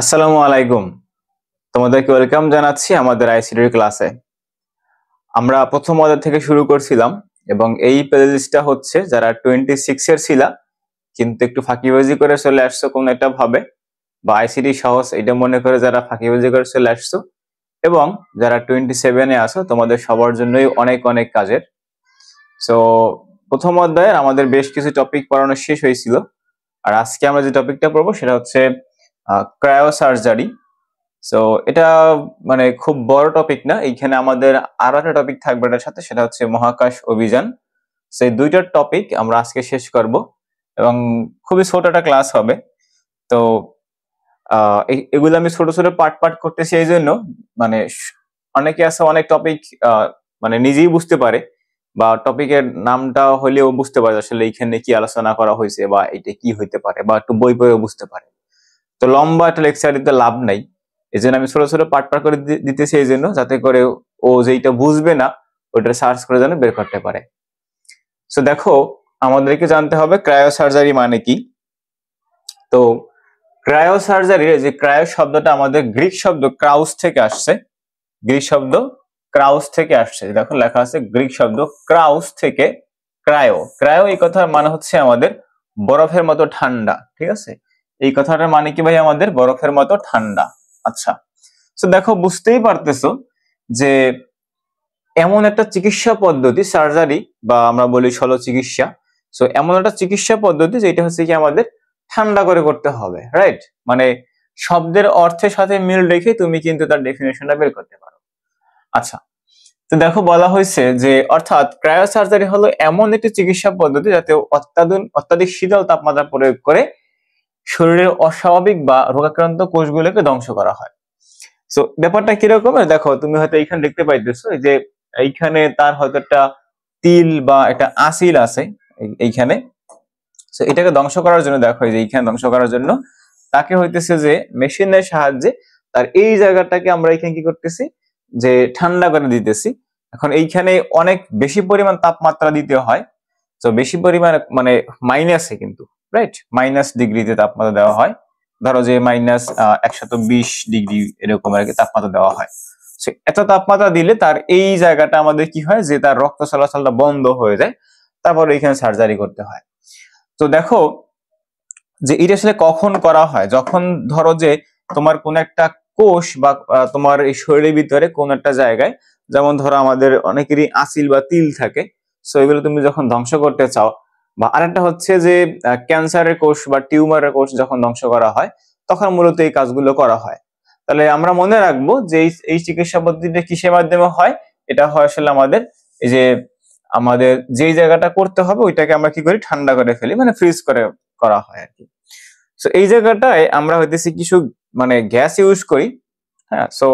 আসসালামু আলাইকুম। তোমাদেরকে ওয়েলকাম জানাচ্ছি আমাদের আইসিটির ক্লাসে। আমরা প্রথম অধ্যায় থেকে শুরু করছিলাম এবং এই প্লেলিস্টটা হচ্ছে যারা 26 এর ছিলা কিন্তু একটু ফাঁকিবাজি করে চলে আসছো কোন একটা ভাবে, বা আইসিটি সহজ এটা মনে করে যারা ফাঁকিবাজি করে চলে আসছো, এবং যারা 27 এ আছো তোমাদের সবার জন্যই অনেক অনেক কাজের। সো প্রথম অধ্যায়ের আমাদের বেশ কিছু টপিক পড়ানো শেষ হয়েছিল, আর আজকে আমরা যে টপিকটা পড়বো সেটা হচ্ছে ক্রায়োসার্জারি। সো এটা মানে খুব বড় টপিক না, এইখানে আমাদের আরো একটা টপিক থাকবে এটার সাথে, সেটা হচ্ছে মহাকাশ অভিযান। সেই দুইটার টপিক আমরা আজকে শেষ করব এবং খুবই ছোট একটা ক্লাস হবে। তো এগুলো আমি ছোট ছোট পার্ট পার্ট করতেছি এই জন্য, মানে অনেকে আছে অনেক টপিক মানে নিজেই বুঝতে পারে, বা টপিকের নামটা হলেও বুঝতে পারে আসলে এইখানে কি আলোচনা করা হয়েছে বা এটা কি হইতে পারে, বা একটু বই পড়েও বুঝতে পারে। তো লম্বা একটা লেকচার দিতে লাভ নাই, এই জন্য আমি ছোট ছোট পার্ট পার্ট করে দিতেছি, এই জন্য যাতে করে ও যেটা বুঝবে না ওইটা সার্চ করে যেন বের করতে পারে। সো দেখো, আমাদেরকে জানতে হবে ক্রায়োসার্জারি মানে কি। তো ক্রায়োসার্জারির যে ক্রায়ো শব্দটা আমাদের গ্রিক শব্দ ক্রাউস থেকে আসছে। গ্রিক শব্দ ক্রাউস থেকে আসছে, দেখো লেখা আছে গ্রিক শব্দ ক্রাউস থেকে ক্রায়ো। ক্রায়ো এই কথার মানে হচ্ছে আমাদের বরফের মতো ঠান্ডা, ঠিক আছে? এই কথাটার মানে কি ভাই? আমাদের বরফের মতো ঠান্ডা। আচ্ছা, তো দেখো বুঝতেই পারতেছো যে এমন একটা চিকিৎসা পদ্ধতি, সার্জারি বা আমরা বলি শল্য চিকিৎসা। সো এমন একটা চিকিৎসা পদ্ধতি যেটা হচ্ছে কি আমাদের ঠান্ডা করে করতে হবে, রাইট? মানে শব্দের অর্থের সাথে মিল রেখে তুমি কিন্তু তার ডেফিনেশনটা বের করতে পারো। আচ্ছা, তো দেখো বলা হয়েছে যে অর্থাৎ ক্রায়োসার্জারি হলো এমন একটি চিকিৎসা পদ্ধতি যাতে অত্যাধিক শীতল তাপমাত্রা প্রয়োগ করে শরীরের অস্বাভাবিক বা রোগাক্রান্ত কোষগুলোকে ধ্বংস করা হয়। সো ব্যাপারটা কিরকম দেখো, তুমি হয়তো এইখানে দেখতে পাইতেছো যে এইখানে তার হয়তো একটা তিল বা একটা আসিল আছে এইখানে। সো এটাকে ধ্বংস করার জন্য দেখো, এই যে এইখানে ধ্বংস করার জন্য তাকে হইতেছে যে মেশিনের সাহায্যে তার এই জায়গাটাকে আমরা এখানে কি করতেছি, যে ঠান্ডা করে দিতেছি। এখন এইখানে অনেক বেশি পরিমাণ তাপমাত্রা দিতে হয়, তো বেশি পরিমাণ মানে মাইনাসে কিন্তু, রাইট, মাইনাস ডিগ্রিতে তাপমাত্রা দেওয়া হয়। ধরো যে মাইনাস 120 ডিগ্রি এরকম আর কি তাপমাত্রা দেওয়া হয়। এত তাপমাত্রা দিলে তার এই জায়গাটা আমাদের কি হয়, যে তার রক্ত চলাচলটা বন্ধ হয়ে যায়, তারপরে এখানে সার্জারি করতে হয়। তো দেখো যে এটা আসলে কখন করা হয়, যখন ধরো যে তোমার কোন একটা কোষ বা তোমার এই শরীরের ভিতরে কোন একটা জায়গায়, যেমন ধরো আমাদের অনেকেরই আসিল বা তিল থাকে, সো এগুলো তুমি যখন ধ্বংস করতে চাও, বা আরেকটা হচ্ছে যে ক্যান্সারের কোষ বা টিউমারের কোষ যখন ধ্বংস করা হয়, তখন মূলত এই কাজগুলো করা হয়। তাহলে আমরা মনে রাখবো যে এই চিকিৎসা পদ্ধতিটা কিসের মাধ্যমে হয়। এটা হয় আসলে আমাদের এই যে আমাদের যেই জায়গাটা করতে হবে ওইটাকে আমরা কি করি, ঠান্ডা করে ফেলি, মানে ফ্রিজ করে করা হয় আর কি। সো এই জায়গাটায় আমরা হইতেছি কিছু মানে গ্যাস ইউজ করি। হ্যাঁ, সো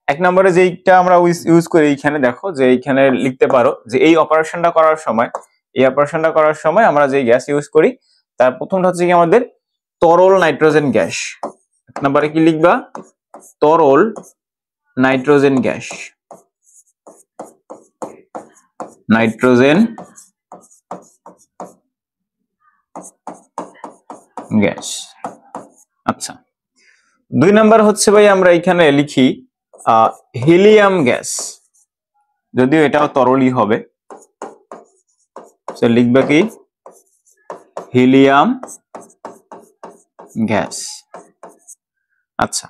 এক নম্বরে যেইটা আমরা ইউজ করি এইখানে দেখো, যে এইখানে লিখতে পারো যে এই অপারেশনটা করার সময়, আমরা যে গ্যাস ইউজ করি তার প্রথমটা হচ্ছে কি আমাদের তরল নাইট্রোজেন গ্যাস। এক নম্বরে কি লিখবা? তরল নাইট্রোজেন গ্যাস, নাইট্রোজেন গ্যাস। আচ্ছা, দুই নাম্বার হচ্ছে ভাই আমরা এখানে লিখি হিলিয়াম গ্যাস, যদিও এটাও তরলই হবে। লিখবে কি? Helium gas. আচ্ছা,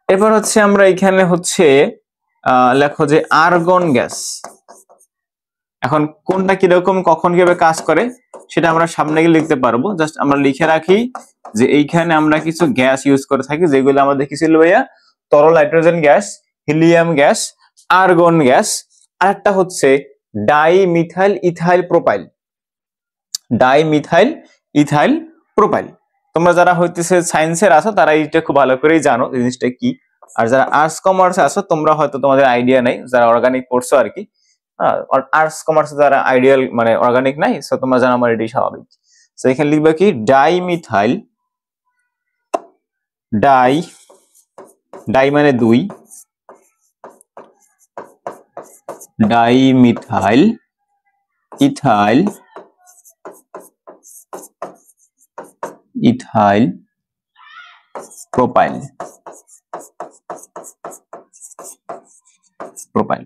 এবার হচ্ছে আমরা এখানে হচ্ছে লেখো যে আর্গন গ্যাস। এখন কোনটা কিরকম কখন কিভাবে কাজ করে সেটা আমরা সামনে গিয়ে লিখতে পারবো, জাস্ট আমরা লিখে রাখি যে এইখানে আমরা কিছু গ্যাস ইউজ করে থাকি, যেগুলো আমাদের কি ছিল ভাইয়া? তরল nitrogen gas, helium gas, argon gas, আরেকটা হচ্ছে dimethyl ethyl propyl. Dimethyl ethyl propyl. তোমরা যারা হইতেছে সায়েন্সের আছো তারা এটা খুব ভালো করেই জানো জিনিসটা কি, আর যারা আর্টস কমার্স আছো তোমরা হয়তো তোমাদের আইডিয়া নাই, যারা অর্গানিক পড়ছো আর কি। আর্টস কমার্স যারা আইডিয়াল মানে অর্গানিক নাই, সো তোমরা জানো আমার এটাই স্বাভাবিক। সো এখানে লিখবে কি? ডাইমিথাইল, ডাই মানে দুই, dimethyl ethyl ethyl propyl. Propyl.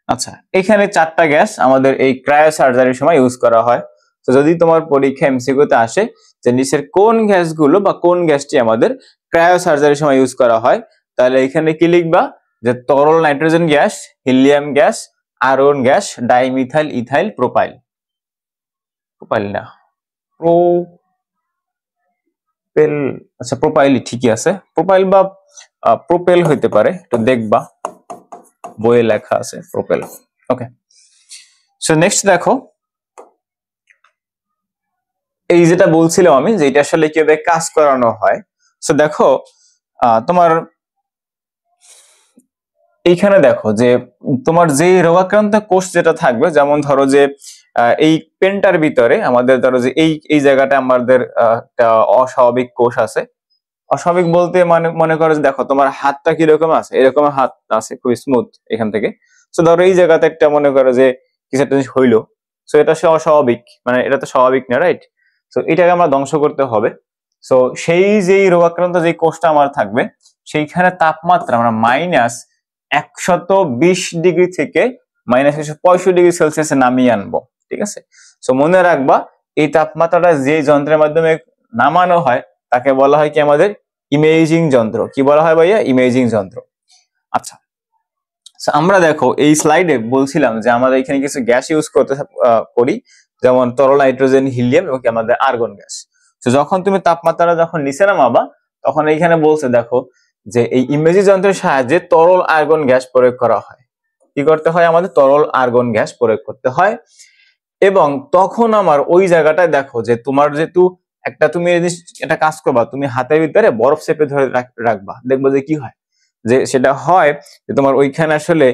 আচ্ছা, এখানে 4টা গ্যাস আমাদের এই ক্রায়োসার্জারির সময় ইউজ করা হয়। তো যদি তোমার পরীক্ষা এমসিকিউতে আসে যে নিচের কোন গ্যাসগুলো বা কোন গ্যাসটি আমাদের ক্রায়োসার্জারির সময় ইউজ করা হয়, তাহলে এখানে কি লিখবা যে তরল nitrogen gas, helium gas, argon gas, dimethyl ethyl propyl. Propyl না, প্রোপেল। আচ্ছা, প্রোপাইলই ঠিকই আছে। প্রোপাইল বা প্রোপেল হইতে পারে, একটু দেখবা বইয়ে লেখা আছে প্রোপেল। ওকে, সো নেক্সট দেখো, এই যেটা বলছিলাম আমি যে এটা আসলে কিভাবে কাজ করানো হয়। সো দেখো, তোমার এইখানে দেখো যে তোমার যে রোগাক্রান্ত কোষ যেটা থাকবে, যেমন ধরো যে এই পেনটার ভিতরে আমাদের ধরো যে এই জায়গাটা আমাদের একটা অস্বাভাবিক কোষ আছে। অস্বাভাবিক বলতে মানে মনে করো যে দেখো তোমার হাতটা কিরকম আছে, এরকম হাত আছে খুবই স্মুথ এখান থেকে। সো ধরো এই জায়গাতে একটা মনে করো যে কিছু একটা জিনিস হইলো, সো এটা সে অস্বাভাবিক, মানে এটা তো স্বাভাবিক না, রাইট? সো এটাকে আমরা ধ্বংস করতে হবে। সো সেই যেই রোগাক্রান্ত যে কোষটা আমার থাকবে, সেইখানে তাপমাত্রা আমরা -120 ডিগ্রি থেকে -165 ডিগ্রি সেলসিয়াসে নামিয়ে আনবো, ঠিক আছে? সো মনে রাখবা, এই তাপমাত্রাটা যে যন্ত্রের মাধ্যমে নামানো হয় তাকে বলা হয় কি আমাদের ইমেজিং যন্ত্র। কি বলা হয় ভাইয়া? ইমেজিং যন্ত্র। আচ্ছা, আমরা দেখো এই স্লাইডে বলছিলাম যে আমাদের এখানে কিছু গ্যাস ইউজ করি, যেমন তরল নাইট্রোজেন, হিলিয়াম এবং আমাদের আর্গন গ্যাস। তো যখন তুমি তাপমাত্রা যখন নিচে নামাবা, তখন এইখানে বলছে দেখো যে এই ইমেজিং যন্ত্রের সাহায্যে তরল আর্গন গ্যাস প্রয়োগ করা হয়। কি করতে হয়? আমাদের তরল আর্গন গ্যাস প্রয়োগ করতে হয়। এবং তখন আমার ওই জায়গাটায় দেখো যে তোমার যেহেতু তুমি একটা কাজ করবা, তুমি হাতের ভিতরে বরফ চেপে ধরে রাখবা, দেখবো যে কি হয়, যে সেটা হয় যে তোমার ওইখানে আসলে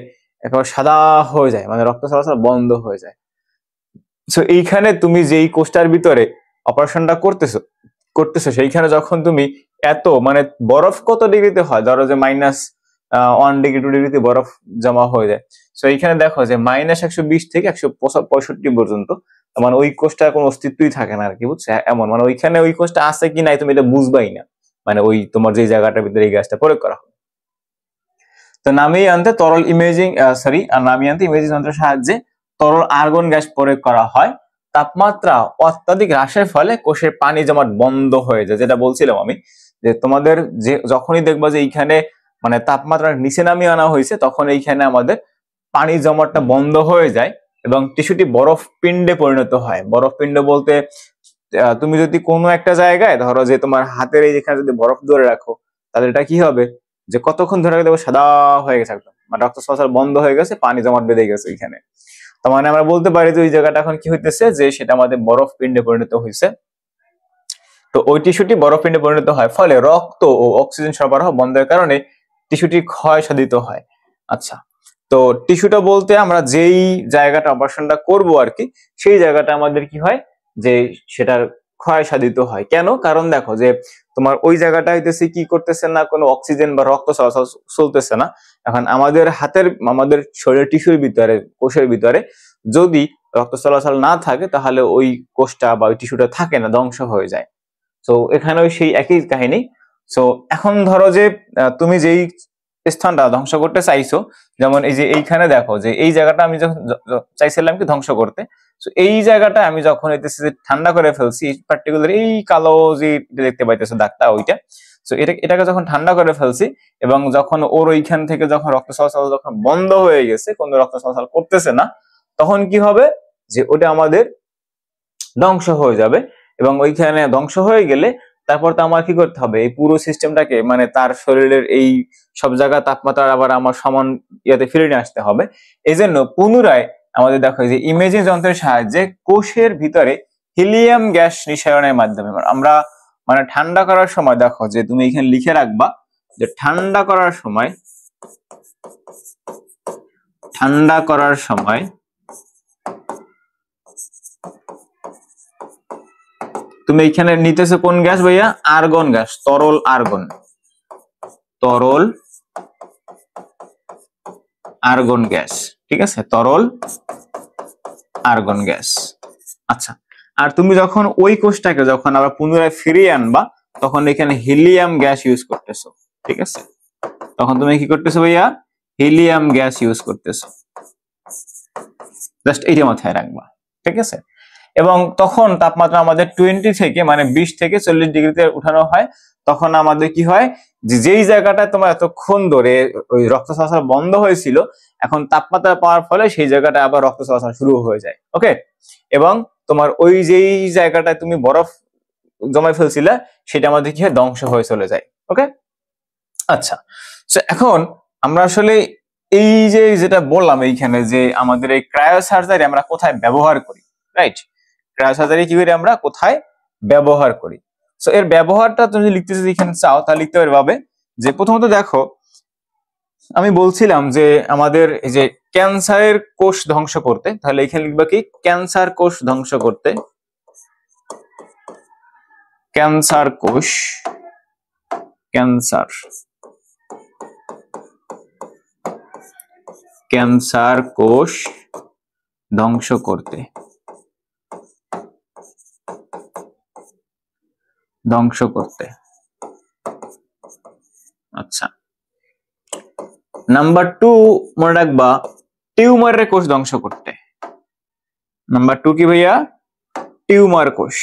একেবারে সাদা হয়ে যায়, মানে রক্ত চলাচল বন্ধ হয়ে যায়। সো এইখানে তুমি যেই কোষটার ভিতরে অপারেশনটা করতেছো সেইখানে যখন তুমি এত মানে বরফ কত ডিগ্রিতে হয়, ধরো যে -1 ডিগ্রি 2 ডিগ্রিতে বরফ জমা হয়ে যায়। সো এইখানে দেখো যে -120 থেকে 165 পর্যন্ত, মানে ওই কোষটার কোনো অস্তিত্বই থাকে না আর কি, বুঝছো? এমন মানে ওইখানে ওই কোষটা আছে কি নাই তুমি এটা বুঝবাই না, মানে ওই তোমার যে জায়গাটার ভিতরে এই গ্যাসটা প্রয়োগ করা হয়। তো নামিয়ে আনতে ইমেজিং যন্ত্রের সাহায্যে তরল আর্গন গ্যাস প্রয়োগ করা হয়। তাপমাত্রা অত্যাধিক হ্রাসের ফলে কোষের পানি জমাট বন্ধ হয়ে যায়। যেটা বলছিলাম আমি যে তোমাদের যে যখনই দেখবা যে এইখানে মানে তাপমাত্রা নিচে নামিয়ে আনা হয়েছে, তখন এইখানে আমাদের পানি জমাটটা বন্ধ হয়ে যায় এবং টিস্যুটি বরফ পিণ্ডে পরিণত হয়। বরফ পিণ্ড বলতে তুমি যদি কোনো একটা জায়গায় ধরো যে তোমার হাতের এই যেখানে যদি বরফ ধরে রাখো, তাহলে এটা কি হবে যে কতক্ষণ ধরে দেখো সাদা হয়ে গেছে, একদম মানে রক্ত চলাচল বন্ধ হয়ে গেছে, পানি জমাট বেঁধে গেছে এখানে। তার মানে আমরা বলতে পারি যে ওই জায়গাটা এখন কি হইতেছে, যে সেটা আমাদের বরফ পিণ্ডে পরিণত হয়েছে। তো ওই টিস্যুটি বরফ পিণ্ডে পরিণত হয়, ফলে রক্ত ও অক্সিজেন সরবরাহ বন্ধের কারণে টিস্যুটি ক্ষয় সাধিত হয়। আচ্ছা, তো টিস্যুটা বলতে আমরা যেই জায়গাটা অপারেশনটা করব আর কি, সেই জায়গাটা আমাদের কি হয় যে সেটার ক্ষয় সাধিত হয়। কেন? কারণ দেখো যে তোমার ওই জায়গাটা হইতেছে কি করতেছে না, কোনো অক্সিজেন বা রক্ত চলাচল চলতেছে না। এখন আমাদের শরীরের টিস্যুর ভিতরে, কোষের ভিতরে যদি রক্ত চলাচল না থাকে, তাহলে ওই কোষটা বা ওই টিস্যুটা থাকে না, ধ্বংস হয়ে যায়। তো এখানেও সেই একই কাহিনী। সো এখন ধরো যে তুমি যেই স্থানটা ধ্বংস করতে চাইছো, যেমন এই যে এইখানে দেখো যে এই জায়গাটা আমি যখন চাইছিলাম কি ধ্বংস করতে, তো এই জায়গাটা আমি যখন ঠান্ডা করে ফেলছি, পার্টিকুলার এই কালো যে দেখতে পাইতেছো দাগটা, ওইটা। তো এটাকে যখন ঠান্ডা করে ফেলছি এবং যখন ওর ওইখান থেকে যখন রক্ত চলাচল যখন বন্ধ হয়ে গেছে, কোনো রক্ত চলাচল করতেছে না, তখন কি হবে যে ওটা আমাদের ধ্বংস হয়ে যাবে। এবং ওইখানে ধ্বংস হয়ে গেলে তারপর তো আমার কি করতে হবে, এই পুরো সিস্টেমটাকে মানে তার শরীরের এই সব জায়গা তাপমাত্রা আবার আমার সমান ইয়াতে ফিরে নিয়ে আসতে হবে। এই জন্য পুনরায় আমাদের দেখো যে ইমেজিং যন্ত্রের সাহায্যে কোষের ভিতরে হিলিয়াম গ্যাস নিঃসরণের মাধ্যমে আমরা মানে ঠান্ডা করার সময়, দেখো যে তুমি এখানে লিখে রাখবা যে ঠান্ডা করার সময় তুমি এখানে নিতেছো কোন গ্যাস ভাইয়া? আর্গন গ্যাস, তরল আর্গন গ্যাস, ঠিক আছে? তরল আর্গন গ্যাস। আচ্ছা, আর তুমি যখন ওই কোষটাকে যখন আবার পুনরায় ফিরিয়ে আনবা, তখন এখানে হিলিয়াম গ্যাস ইউজ করতেছো, ঠিক আছে? তখন তুমি কি করতেছো ভাইয়া? হিলিয়াম গ্যাস ইউজ করতেছো। জাস্ট এইটা মাথায় রাখবা, ঠিক আছে? এবং তখন তাপমাত্রা আমাদের 20 থেকে মানে 20 থেকে 40 ডিগ্রিতে উঠানো হয়। তখন আমাদের কি হয়, যে যেই জায়গাটায় তোমার এতক্ষণ ধরে ওই রক্ত চলাচল বন্ধ হয়েছিল, এখন তাপমাত্রা পাওয়ার ফলে সেই জায়গাটা আবার রক্ত চলাচল শুরু হয়ে যায়। ওকে, এবং তোমার ওই যেই জায়গাটায় তুমি বরফ জমায় ফেলছিলে সেটা আমাদের কি হয়, ধ্বংস হয়ে চলে যায়। ওকে, আচ্ছা। এখন আমরা আসলে এই যে যেটা বললাম এইখানে যে আমাদের এই ক্রায়োসার্জারি আমরা কোথায় ব্যবহার করি, রাইট? ক্রায়োসার্জারি কি করি আমরা, কোথায় ব্যবহার করি? সো এর ব্যবহারটা তুমি লিখতে যদি এখানে চাও তাহলে লিখতে পারবে যে প্রথমত দেখো, আমি বলছিলাম যে আমাদের এই যে ক্যান্সারের কোষ ধ্বংস করতে, তাহলে এখানে লিখবা কি, ক্যান্সার কোষ ধ্বংস করতে, ক্যান্সার কোষ, ক্যান্সার, ক্যান্সার কোষ ধ্বংস করতে, ধ্বংস করতে। আচ্ছা, নাম্বার 2 মনে রাখবা, টিউমারের কোষ ধ্বংস করতে। নাম্বার 2 কি ভাইয়া? টিউমার কোষ।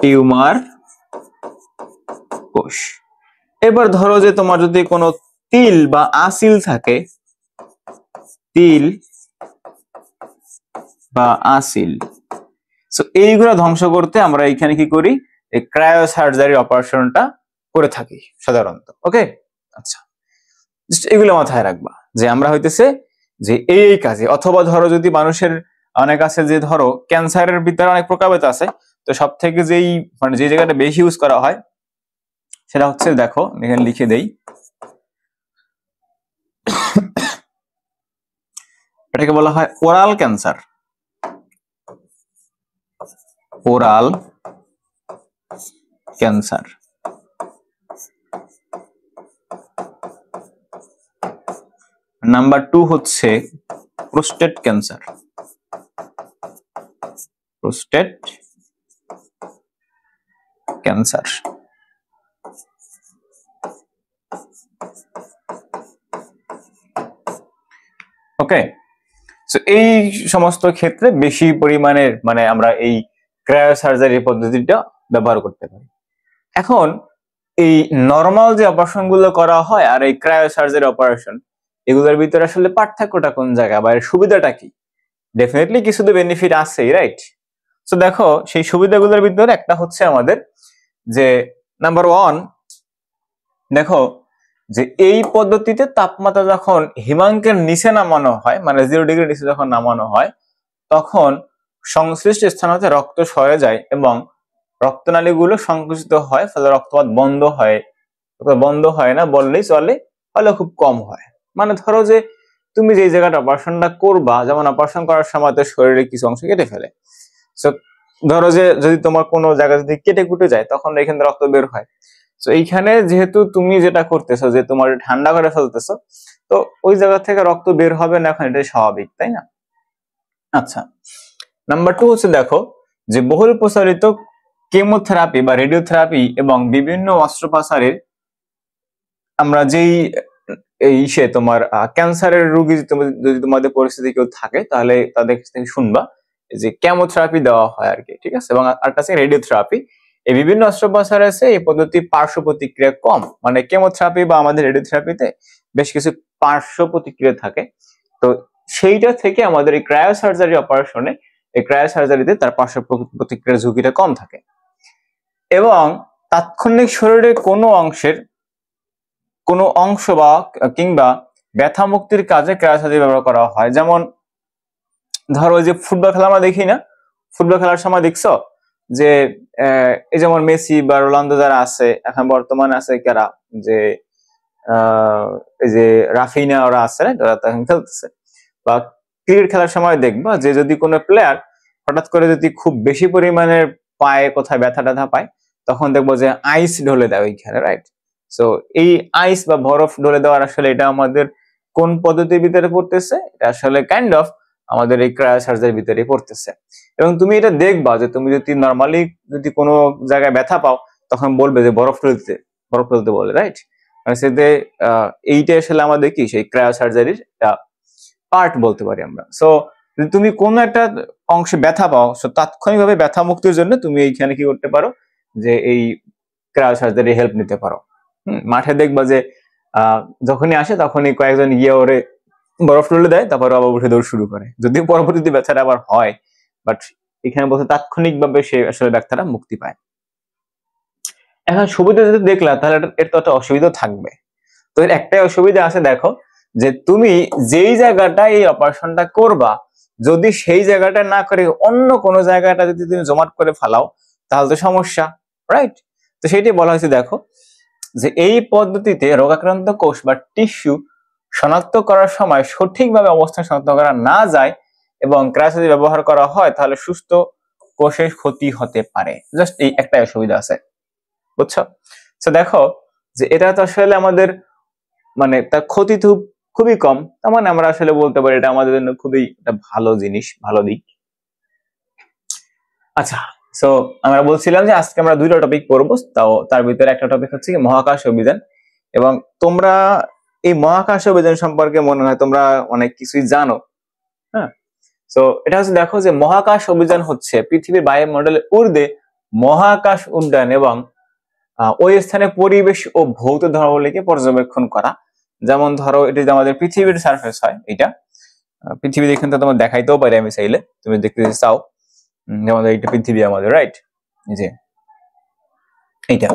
টিউমার কোষ। এবার ধরো যে তোমার যদি কোনো তিল বা আসিল থাকে, তিল বা আসিল, সো এইগুলো ধ্বংস করতে আমরা এখানে কি করি, এই ক্রায়োসার্জারি অপারেশনটা করে থাকি সাধারণত। ওকে, আচ্ছা, জাস্ট এগুলো মাথায় রাখবা যে আমরা হইতেছে যে এই কাজে, অথবা ধরো যদি মানুষের অনেক আছে যে ধরো ক্যান্সারের ভিতরে অনেক প্রকারভেদ আছে, তো সব থেকে যেই মানে যে জায়গাটা বেশি ইউজ করা হয় সেটা হচ্ছে, দেখো এখানে লিখে দেই, এটাকে বলা হয় oral cancer. Oral cancer. Number 2 হচ্ছে prostate cancer. Prostate cancer. Okay, so এই সমস্ত ক্ষেত্রে বেশি পরিমাণের মানে আমরা এই ক্রায়োসার্জারি পদ্ধতিটা ব্যবহার করতে পারি। এখন এই নরমাল যে অপারেশন গুলো করা হয় আর এই ক্রায়োসার্জারি অপারেশন, এগুলোর ভিতরে আসলে পার্থক্যটা কোন জায়গায় বা এর সুবিধাটা কি? ডেফিনেটলি কিছু তো বেনিফিট আছেই, রাইট? সো দেখো, সেই সুবিধাগুলোর ভিতরে একটা হচ্ছে আমাদের যে নাম্বার 1, দেখো যে এই পদ্ধতিতে তাপমাত্রা যখন হিমাঙ্কের নিচে নামানো হয়, মানে 0 ডিগ্রি নিচে যখন নামানো হয়, তখন সংশ্লিষ্ট স্থান হতে রক্ত সরে যায় এবং রক্তনালীগুলো সংকুচিত হয়, ফলে রক্তপাত বন্ধ হয়। বন্ধ হয় না বললেই চলে, হলে খুব কম হয়। মানে ধরো যে তুমি যে জায়গাটা অপারেশনটা করবা, যেমন অপারেশন করার সময় তো শরীরে কিছু অংশ কেটে ফেলে, সো ধরো যে যদি তোমার কোনো জায়গা যদি কেটে কুটে যায় তখন এখানে রক্ত বের হয়। তো এইখানে যেহেতু তুমি যেটা করতেছো যে তোমার ঠান্ডা করে ফেলতেছো, তো ওই জায়গা থেকে রক্ত বের হবে না, এখন এটাই স্বাভাবিক, তাই না? আচ্ছা, নাম্বার 2 হচ্ছে দেখো যে বহুল প্রচারিত কেমোথেরাপি বা রেডিওথেরাপি এবং বিভিন্ন অস্ত্রোপচারের আমরা যেই এই সে তোমার ক্যান্সারের রোগী যদি তোমাদের পরিস্থিতি কেউ থাকে তাহলে তাদের কাছ থেকে শুনবা যে কেমোথেরাপি দেওয়া হয় আর কি, ঠিক আছে? এবং আরেকটা আছে রেডিওথেরাপি। এই বিভিন্ন অস্ত্রোপচার আছে, এই পদ্ধতি পার্শ্ব প্রতিক্রিয়া কম, মানে কেমোথেরাপি বা আমাদের রেডিওথেরাপিতে বেশ কিছু পার্শ্ব প্রতিক্রিয়া থাকে। তো সেইটা থেকে আমাদের এই ক্রায়োসার্জারি অপারেশনে, এই ক্রায়োসার্জারিতে তার পার্শ্ব প্রতিক্রিয়ার ঝুঁকিটা কম থাকে এবং তাৎক্ষণিক শরীরের কোনো অংশ বা কিংবা ব্যথা মুক্তির কাজে ক্রায়োসার্জারি ব্যবহার করা হয়। যেমন ধরো যে ফুটবল খেলা আমরা দেখি না, ফুটবল খেলার সময় দেখছো যে এই যেমন মেসি বা রোনালদো যারা আছে এখন বর্তমানে আছে, কারা যে এই যে রাফিনা ওরা আছে, ওরা তো এখন খেলতেছে। বা ক্রিকেট খেলার সময় দেখবা যে যদি কোনো প্লেয়ার হঠাৎ করে যদি খুব বেশি পরিমাণের পায়ে কোথায় ব্যথা ট্যাথা পায়, তখন দেখবো যে আইস ঢলে দেয় ওইখানে, রাইট? সো এই আইস বা বরফ ঢলে দেওয়ার আসলে এটা আমাদের কোন পদ্ধতির ভিতরে পড়তেছে? এটা আসলে কাইন্ড অফ আমাদের এই ক্রায়োসার্জারির ভিতরে পড়তেছে। এবং তুমি এটা দেখবা যে তুমি যদি নর্মালি যদি কোনো জায়গায় ব্যথা পাও তখন বলবে যে বরফ তুলতে বলে, রাইট? মানে সেটা এইটা আসলে আমাদের কি সেই ক্রায়োসার্জারির একটা পার্ট বলতে পারি আমরা। সো যদি তুমি কোনো একটা অংশে ব্যথা পাও, তাৎক্ষণিকভাবে ব্যথা মুক্তির জন্য তুমি এইখানে কি করতে পারো, যে এই ক্রায়োসার্জারি হেল্প নিতে পারো। মাঠে দেখবা যে যখনই আসে তখনই কয়েকজন গিয়ে ওরে বরফ তুলে দেয়, তারপর আবার উঠে দৌড় শুরু করে, যদিও পরবর্তীতে ব্যথাটা আবার হয়, বাট এখানে বলতে তাৎক্ষণিকভাবে সে আসলে ব্যথাটা মুক্তি পায়। এখন সুবিধা যদি দেখলা তাহলে এর তো একটা অসুবিধা থাকবে। তো এর একটাই অসুবিধা আছে, দেখো যে তুমি যেই জায়গাটা এই অপারেশনটা করবা, যদি সেই জায়গাটা না করে অন্য কোনো জায়গাটা যদি তুমি জমাট করে ফেলাও তাহলে তো সমস্যা, রাইট? তো সেইটাই বলা হয়েছে, দেখো যে এই পদ্ধতিতে রোগাক্রান্ত কোষ বা টিস্যু শনাক্ত করার সময় সঠিকভাবে অবস্থান শনাক্ত করা না যায় এবং ক্রায়োসার্জারি ব্যবহার করা হয় তাহলে সুস্থ কোষের ক্ষতি হতে পারে। জাস্ট এই একটাই অসুবিধা আছে, বুঝছো? তো দেখো যে এটা তো আসলে আমাদের মানে তার ক্ষতি তো খুবই কম, তার মানে আমরা আসলে বলতে পারি এটা আমাদের জন্য খুবই একটা ভালো জিনিস, ভালো দিক। আচ্ছা, সো আমরা বলছিলাম যে আজকে আমরা দুইটা টপিক পড়বো, তার ভিতরে একটা টপিক হচ্ছে কি মহাকাশ অভিযান। এবং তোমরা এই মহাকাশ অভিযান সম্পর্কে মনে হয় তোমরা অনেক কিছুই জানো, হ্যাঁ? তো এটা হচ্ছে, দেখো যে মহাকাশ অভিযান হচ্ছে পৃথিবীর বায়ুমণ্ডলের ঊর্ধ্বে মহাকাশ উড্ডয়ন এবং ওই স্থানে পরিবেশ ও ভৌত ধর্মাবলীকে পর্যবেক্ষণ করা। যেমন ধরো এটা যদি আমাদের পৃথিবীর সারফেস হয়, এটা পৃথিবী এখান থেকে তোমার দেখাইতেও পারি আমি চাইলে, তুমি দেখতে চাও, যেমন এইটা পৃথিবী আমাদের, রাইট? যে এইটা,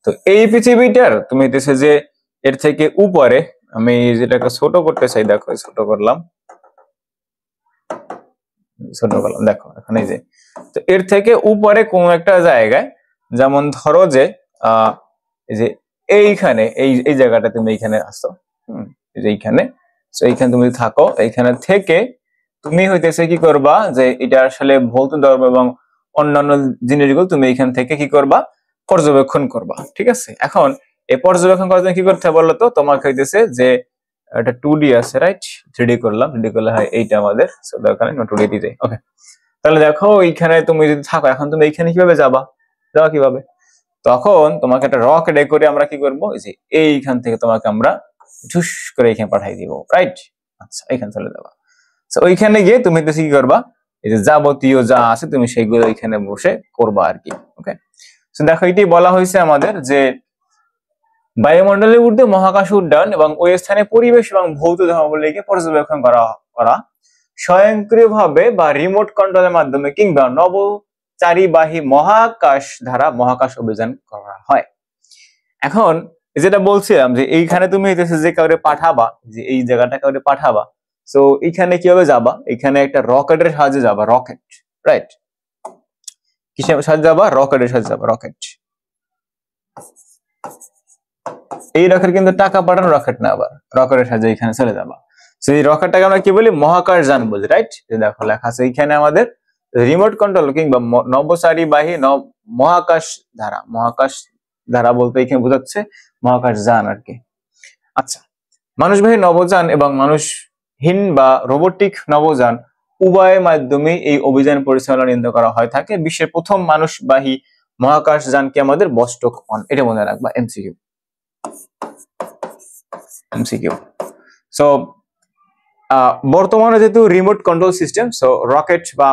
তো এই পৃথিবীটার তুমি দেখছো যে এর থেকে উপরে, আমি যেটাকে ছোট করতে চাই, দেখো ছোট করলাম, দেখো এখানে যে, তো এর থেকে উপরে কোন একটা জায়গায়, যেমন ধরো যে এই যে এইখানে এই জায়গাটা তুমি এইখানে আসো, এইখানে, তো এইখানে তুমি থাকো, এইখানে থেকে তুমি হইতেছে কি করবা যে এটা আসলে ভৌত ধর্ম এবং অন্যান্য জিনিসগুলো তুমি এইখান থেকে কি করবা, পর্যবেক্ষণ করবা, ঠিক আছে? এখন এই পর্যবেক্ষণ করার জন্য কি করতে হবে বলতো, তোমাকে হইতেছে যে এটা 2D আছে, রাইট? 3D করলাম, 3D করলে হয় এইটা আমাদের, সো দরকার নেই 2D তে যাই। ওকে, তাহলে দেখো এইখানে তুমি যদি থাকো, এখন তুমি এইখানে কিভাবে যাবা কিভাবে, তখন তোমাকে একটা রকেট করে আমরা কি করবো, যে এইখান থেকে তোমাকে আমরা ঝুস করে এখানে পাঠাই দিব, রাইট? আচ্ছা, এইখানে চলে যাবা। ওইখানে গিয়ে তুমি কি করবা, এই যে যাবতীয় যা আছে তুমি সেইগুলো ওইখানে বসে করবা আর কি। ওকে, তো দেখো এটি বলা হয়েছে আমাদের যে বায়ুমণ্ডলের ঊর্ধ্বে মহাকাশ উড্ডয়ন এবং ওই স্থানে পরিবেশ এবং ভৌত ধর্মাবলীকে পর্যবেক্ষণ করা স্বয়ংক্রিয়ভাবে বা রিমোট কন্ট্রোলের মাধ্যমে কিংবা নভোচারীবাহী মহাকাশ অভিযান করা হয়। এখন যেটা বলছিলাম যে এইখানে তুমি যে কাউরে পাঠাবা, যে এই জায়গাটা কাউরে পাঠাবা, তো এইখানে কিভাবে যাবা, এখানে একটা রকেটের সাহায্যে যাবা, রকেট, রাইট? কিসের সাহায্যে যাবা, রকেটের সাহায্যে যাবা, রকেট। এই রকেট কিন্তু টাকা পাঠানো রকেট না, আবার রকেটের সাহায্যে এখানে চলে যাবা। সেই রকেটটাকে আমরা কি বলি, মহাকাশ যান বলি, রাইট? দেখো লেখা আছে এইখানে আমাদের রিমোট কন্ট্রোল কিংবা নভোচারীবাহী মহাকাশ ধারা বলতে এখানে বোঝাচ্ছে মহাকাশ যান আর কি। আচ্ছা, মানুষবাহী নভোযান এবং মানুষহীন বা রোবোটিক নভোযান উভয়ের মাধ্যমে এই অভিযান পরিচালনা করা হয় থাকে। বিশ্বের প্রথম মানুষবাহী মহাকাশ যানকে আমাদের বস্টক 1, এটা মনে রাখবা, এমসিকিউ। সো বর্তমানে যেহেতু remote control system, so rocket বা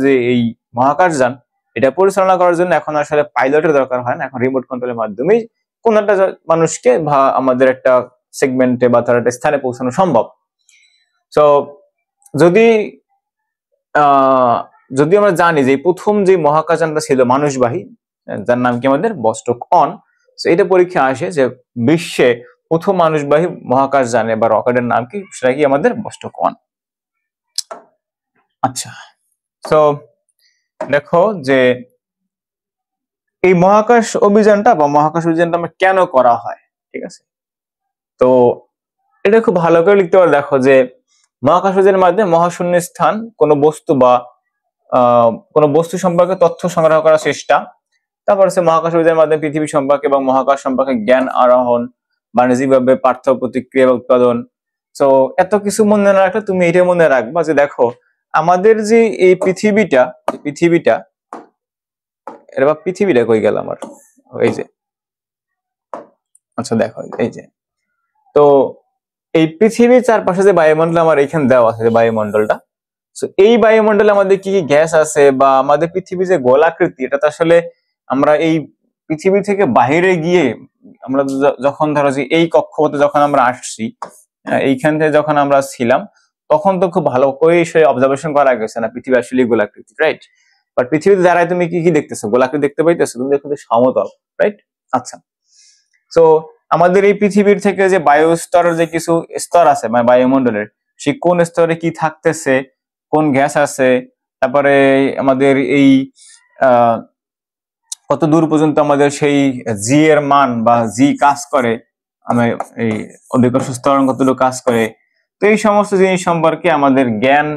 যে এই মহাকাশ যান এটা পরিচালনা করার জন্য এখন আসলে পাইলটের দরকার হয় না, এখন রিমোট কন্ট্রোলের মাধ্যমেই কোন একটা মানুষকে বা আমাদের একটা সেগমেন্টে বা তার একটা স্থানে পৌঁছানো সম্ভব। সো যদি আমরা জানি যে প্রথম যে মহাকাশযানটা ছিল মানুষবাহী, যার নাম কি আমাদের বস্টক 1, সো এটা পরীক্ষা আসে যে বিশ্বে প্রথম মানুষবাহী মহাকাশ যানে বা রকেটের নাম কি, সেটা কি আমাদের বস্টক 1। আচ্ছা, সো দেখো যে এই মহাকাশ অভিযানটা আমরা কেন করা হয়, ঠিক আছে? তো এটা খুব ভালো করে লিখতে পারো, দেখো যে মহাকাশ অভিযানের মাধ্যমে মহাশূন্য স্থান কোনো বস্তু সম্পর্কে তথ্য সংগ্রহ করার চেষ্টা, তারপর হচ্ছে মহাকাশ অভিযানের মাধ্যমে পৃথিবী সম্পর্কে এবং মহাকাশ সম্পর্কে জ্ঞান আরোহণ, বাণিজ্যিকভাবে পার্থক্য প্রতিক্রিয়া বা উৎপাদন, তো এত কিছু মনে না রাখলে তুমি এটা মনে রাখবা যে দেখো আমাদের যে এই পৃথিবীটা এবার পৃথিবীটা কই গেল আমার, এই যে, আচ্ছা দেখো এই যে, তো এই পৃথিবীর চারপাশে যে বায়ুমণ্ডল আমার এখানে দেওয়া আছে, বায়ুমণ্ডলটা, তো এই বায়ুমণ্ডলে আমাদের কি কি গ্যাস আছে, বা আমাদের পৃথিবী যে গোলাকৃতি, এটা তো আসলে আমরা এই পৃথিবী থেকে বাইরে গিয়ে আমরা যখন ধরো যে এই কক্ষপথে যখন আমরা আসছি, এইখান থেকে যখন আমরা ছিলাম, তখন তো খুব ভালো করে সেই অবজারভেশন করা গেছে না পৃথিবী আসলে গোলাকৃতি, রাইট? বাট পৃথিবীতে দাঁড়ায় তুমি কি কি দেখতেছো? গোলাকৃতি দেখতে পাইতেছো? তুমি দেখো সমতল, রাইট? আচ্ছা, তো আমাদের এই পৃথিবীর থেকে যে বায়ু স্তরের যে কিছু স্তর আছে, মানে বায়ুমণ্ডলের, সেই কোন স্তরে কি থাকতেছে, কোন গ্যাস আছে, তারপরে আমাদের এই কত দূর পর্যন্ত আমাদের সেই জি এর মান বা জি কাজ করে, আমি এই অধিকর্ষ ত্বরণ কতটুকু কাজ করে, তো এই সমস্ত জিনিস সম্পর্কে আমাদের জ্ঞান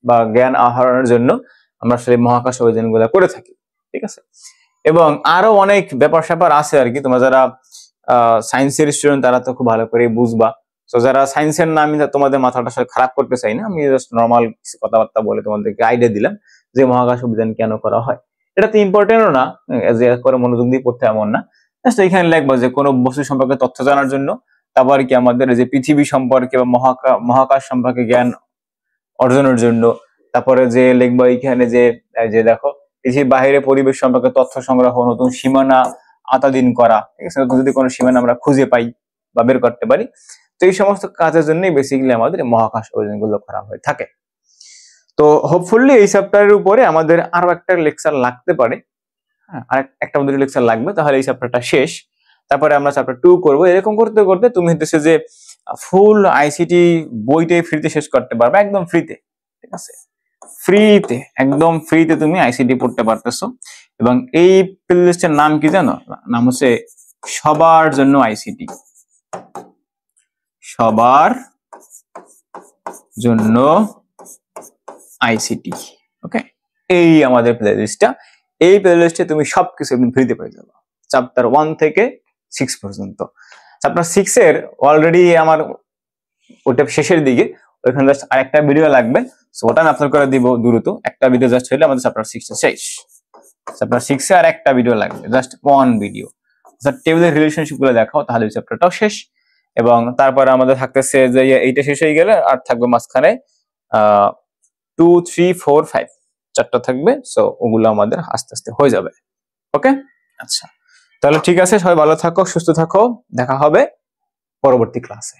বা জ্ঞান আহরণের জন্য আমরা সেই মহাকাশ অভিযানগুলো করে থাকি, ঠিক আছে? এবং আরো অনেক ব্যাপার স্যাপার আছে আর কি, তোমরা যারা সায়েন্সের স্টুডেন্ট তারা তো খুব ভালো করে বুঝবা। তো যারা সায়েন্সের না, আমি তোমাদের মাথাটা খারাপ করতে চাই না, আমি জাস্ট নর্মাল কিছু কথাবার্তা বলে তোমাদেরকে আইডিয়া দিলাম যে মহাকাশ অভিযান কেন করা হয়। এটা তো ইম্পর্টেন্টও না যে করে মনোযোগ দিয়ে পড়তে এমন না, জাস্ট এখানে লিখবা যে কোনো বস্তু সম্পর্কে তথ্য জানার জন্য, তারপর কি আমাদের যে পৃথিবী সম্পর্কে বা মহাকাশ সম্পর্কে জ্ঞান অর্জনের জন্য, তারপরে যে লিখবা এখানে যে দেখো পৃথিবীর বাইরে পরিবেশ সম্পর্কে তথ্য সংগ্রহ, নতুন সীমানা আতাদিন করা, ঠিক আছে? যদি কোনো সীমানা আমরা খুঁজে পাই বা বের করতে পারি, তো এই সমস্ত কাজের জন্যই বেসিক্যালি আমাদের মহাকাশ অভিযানগুলো করা হয়ে থাকে। তো হোপফুলি এই চ্যাপ্টারের উপরে আমাদের আরো একটা লেকচার লাগতে পারে, হ্যাঁ, আর একটা দুটো লেকচার লাগবে, তাহলে এই চ্যাপ্টারটা শেষ। তারপরে আমরা চ্যাপ্টার 2 করবো। এরকম করতে করতে তুমি হচ্ছে যে ফুল আইসিটি বইটাই ফ্রিতে শেষ করতে পারবে, একদম ফ্রিতে, ঠিক আছে? ফ্রিতে, একদম ফ্রিতে তুমি আইসিটি পড়তে পারতেছো। এবং এই প্লেলিস্টের নাম কি জানো? নাম হচ্ছে সবার জন্য আইসিটি, সবার জন্য আইসিটি, ওকে? এই আমাদের প্লেলিস্টটা, এই প্লেলিস্টে তুমি সবকিছু একদম ফ্রিতে পেয়ে যাবে, চ্যাপ্টার 1 থেকে 6 পর্যন্ত। চ্যাপ্টার 6 এর অলরেডি আমার ওটা শেষের দিকে, ওইখানে জাস্ট আরেকটা ভিডিও লাগবে, সো ওটা আমি আপলোড করে দিব দ্রুত। একটা ভিডিও জাস্ট হলে আমাদের চ্যাপ্টার 6 শেষ। চ্যাপ্টার 6 এ আর একটা ভিডিও লাগবে, জাস্ট ওয়ান ভিডিও। টেবিলের রিলেশনশিপ গুলো দেখাও, তাহলে চ্যাপ্টারটাও শেষ। এবং তারপরে আমাদের থাকতেছে যে এইটা শেষ হয়ে গেলে আর থাকবে মাঝখানে 2, 3, 4, 5 চারটা থাকবে, সো ওগুলো আমাদের আস্তে আস্তে হয়ে যাবে, ওকে? আচ্ছা, তাহলে ঠিক আছে, সবাই ভালো থাকো, সুস্থ থাকো, দেখা হবে পরবর্তী ক্লাসে।